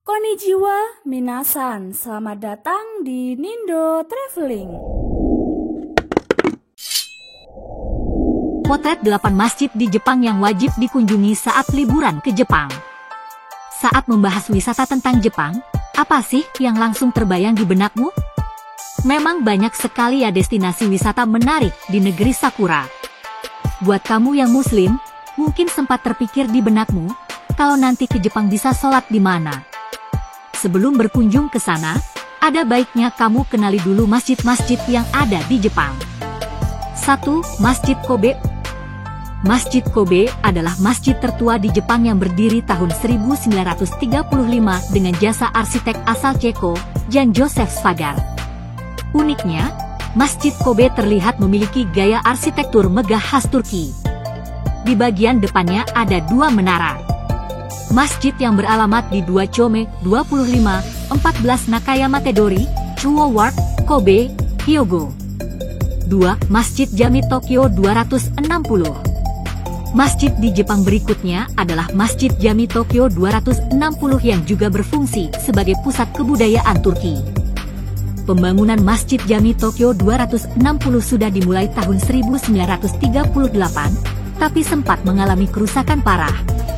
Konnichiwa, minasan. Selamat datang di Nindo Traveling. Potret 8 masjid di Jepang yang wajib dikunjungi saat liburan ke Jepang. Saat membahas wisata tentang Jepang, apa sih yang langsung terbayang di benakmu? Memang banyak sekali ya destinasi wisata menarik di negeri Sakura. Buat kamu yang muslim, mungkin sempat terpikir di benakmu, kalau nanti ke Jepang bisa sholat di mana? Sebelum berkunjung ke sana, ada baiknya kamu kenali dulu masjid-masjid yang ada di Jepang. 1. Masjid Kobe. Masjid Kobe adalah masjid tertua di Jepang yang berdiri tahun 1935 dengan jasa arsitek asal Ceko, Jan Joseph Sfagar. Uniknya, Masjid Kobe terlihat memiliki gaya arsitektur megah khas Turki. Di bagian depannya ada 2 menara. Masjid yang beralamat di 2 Chome 2514 Nakayama Tedori, Chuo Ward, Kobe, Hyogo. 2. Masjid Jami Tokyo 260. Masjid di Jepang berikutnya adalah Masjid Jami Tokyo 260 yang juga berfungsi sebagai pusat kebudayaan Turki. Pembangunan Masjid Jami Tokyo 260 sudah dimulai tahun 1938, tapi sempat mengalami kerusakan parah,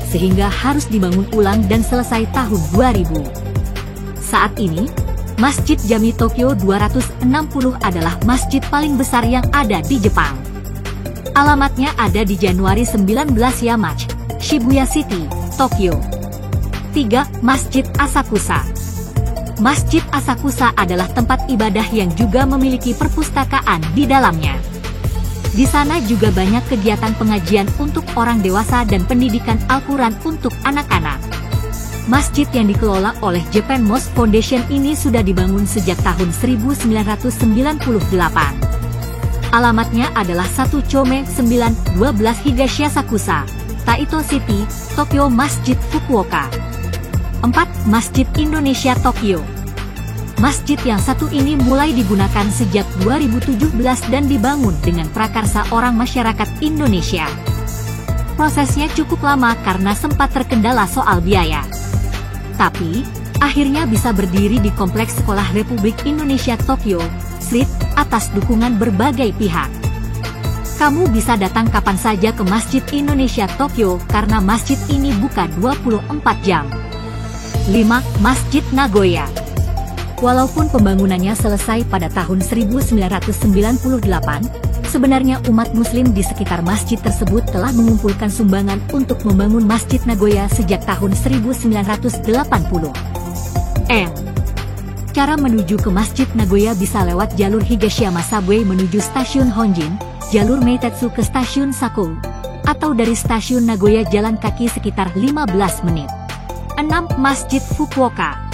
sehingga harus dibangun ulang dan selesai tahun 2000. Saat ini, Masjid Jami Tokyo 260 adalah masjid paling besar yang ada di Jepang. Alamatnya ada di Januari 19 Yamachi, Shibuya City, Tokyo. 3. Masjid Asakusa. Masjid Asakusa adalah tempat ibadah yang juga memiliki perpustakaan di dalamnya. Di sana juga banyak kegiatan pengajian untuk orang dewasa dan pendidikan Al-Quran untuk anak-anak. Masjid yang dikelola oleh Japan Mosque Foundation ini sudah dibangun sejak tahun 1998. Alamatnya adalah 1 Chome 912 Higashiasakusa, Taito City, Tokyo. Masjid Fukuoka. 4. Masjid Indonesia Tokyo. Masjid yang satu ini mulai digunakan sejak 2017 dan dibangun dengan prakarsa orang masyarakat Indonesia. Prosesnya cukup lama karena sempat terkendala soal biaya. Tapi, akhirnya bisa berdiri di Kompleks Sekolah Republik Indonesia Tokyo, Street, atas dukungan berbagai pihak. Kamu bisa datang kapan saja ke Masjid Indonesia Tokyo karena masjid ini buka 24 jam. 5. Masjid Nagoya. Walaupun pembangunannya selesai pada tahun 1998, sebenarnya umat muslim di sekitar masjid tersebut telah mengumpulkan sumbangan untuk membangun Masjid Nagoya sejak tahun 1980. Cara menuju ke Masjid Nagoya bisa lewat jalur Higashiyama Subway menuju Stasiun Honjin, jalur Meitetsu ke Stasiun Sakou, atau dari Stasiun Nagoya jalan kaki sekitar 15 menit. 6. Masjid Fukuoka.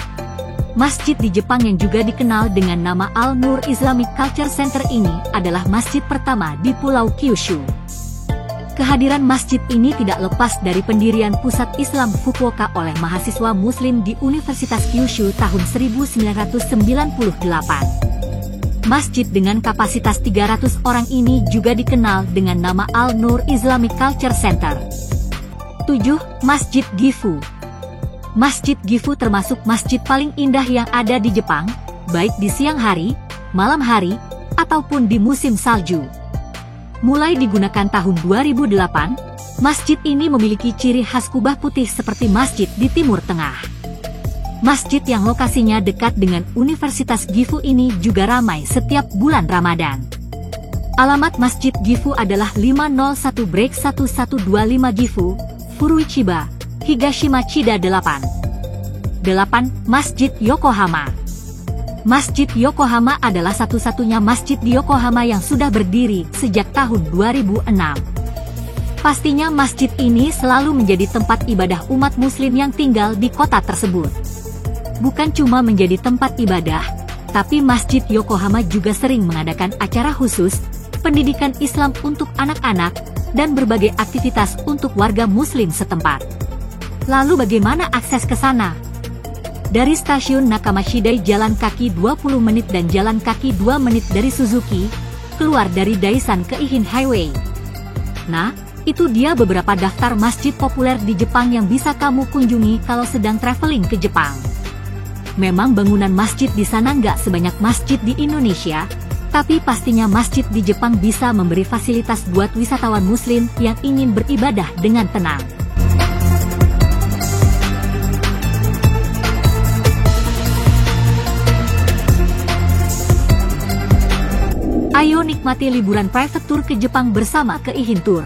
Masjid di Jepang yang juga dikenal dengan nama Al-Nur Islamic Culture Center ini adalah masjid pertama di Pulau Kyushu. Kehadiran masjid ini tidak lepas dari pendirian Pusat Islam Fukuoka oleh mahasiswa muslim di Universitas Kyushu tahun 1998. Masjid dengan kapasitas 300 orang ini juga dikenal dengan nama Al-Nur Islamic Culture Center. 7. Masjid Gifu. Masjid Gifu termasuk masjid paling indah yang ada di Jepang, baik di siang hari, malam hari, ataupun di musim salju. Mulai digunakan tahun 2008, masjid ini memiliki ciri khas kubah putih seperti masjid di Timur Tengah. Masjid yang lokasinya dekat dengan Universitas Gifu ini juga ramai setiap bulan Ramadan. Alamat Masjid Gifu adalah 501-1125 Gifu, Furuichiba, Higashima Chida 8. 8. Masjid Yokohama. Masjid Yokohama adalah satu-satunya masjid di Yokohama yang sudah berdiri sejak tahun 2006. Pastinya masjid ini selalu menjadi tempat ibadah umat muslim yang tinggal di kota tersebut. Bukan cuma menjadi tempat ibadah, tapi Masjid Yokohama juga sering mengadakan acara khusus, pendidikan Islam untuk anak-anak, dan berbagai aktivitas untuk warga muslim setempat. Lalu bagaimana akses ke sana? Dari stasiun Nakamashidai jalan kaki 20 menit dan jalan kaki 2 menit dari Suzuki, keluar dari Daisan ke Ihin Highway. Nah, itu dia beberapa daftar masjid populer di Jepang yang bisa kamu kunjungi kalau sedang traveling ke Jepang. Memang bangunan masjid di sana nggak sebanyak masjid di Indonesia, tapi pastinya masjid di Jepang bisa memberi fasilitas buat wisatawan muslim yang ingin beribadah dengan tenang. Ayo nikmati liburan private tour ke Jepang bersama Keihin Tour.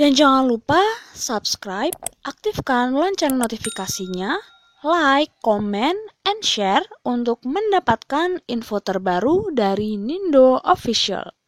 Dan jangan lupa subscribe, aktifkan lonceng notifikasinya, like, comment, and share untuk mendapatkan info terbaru dari Nindo Official.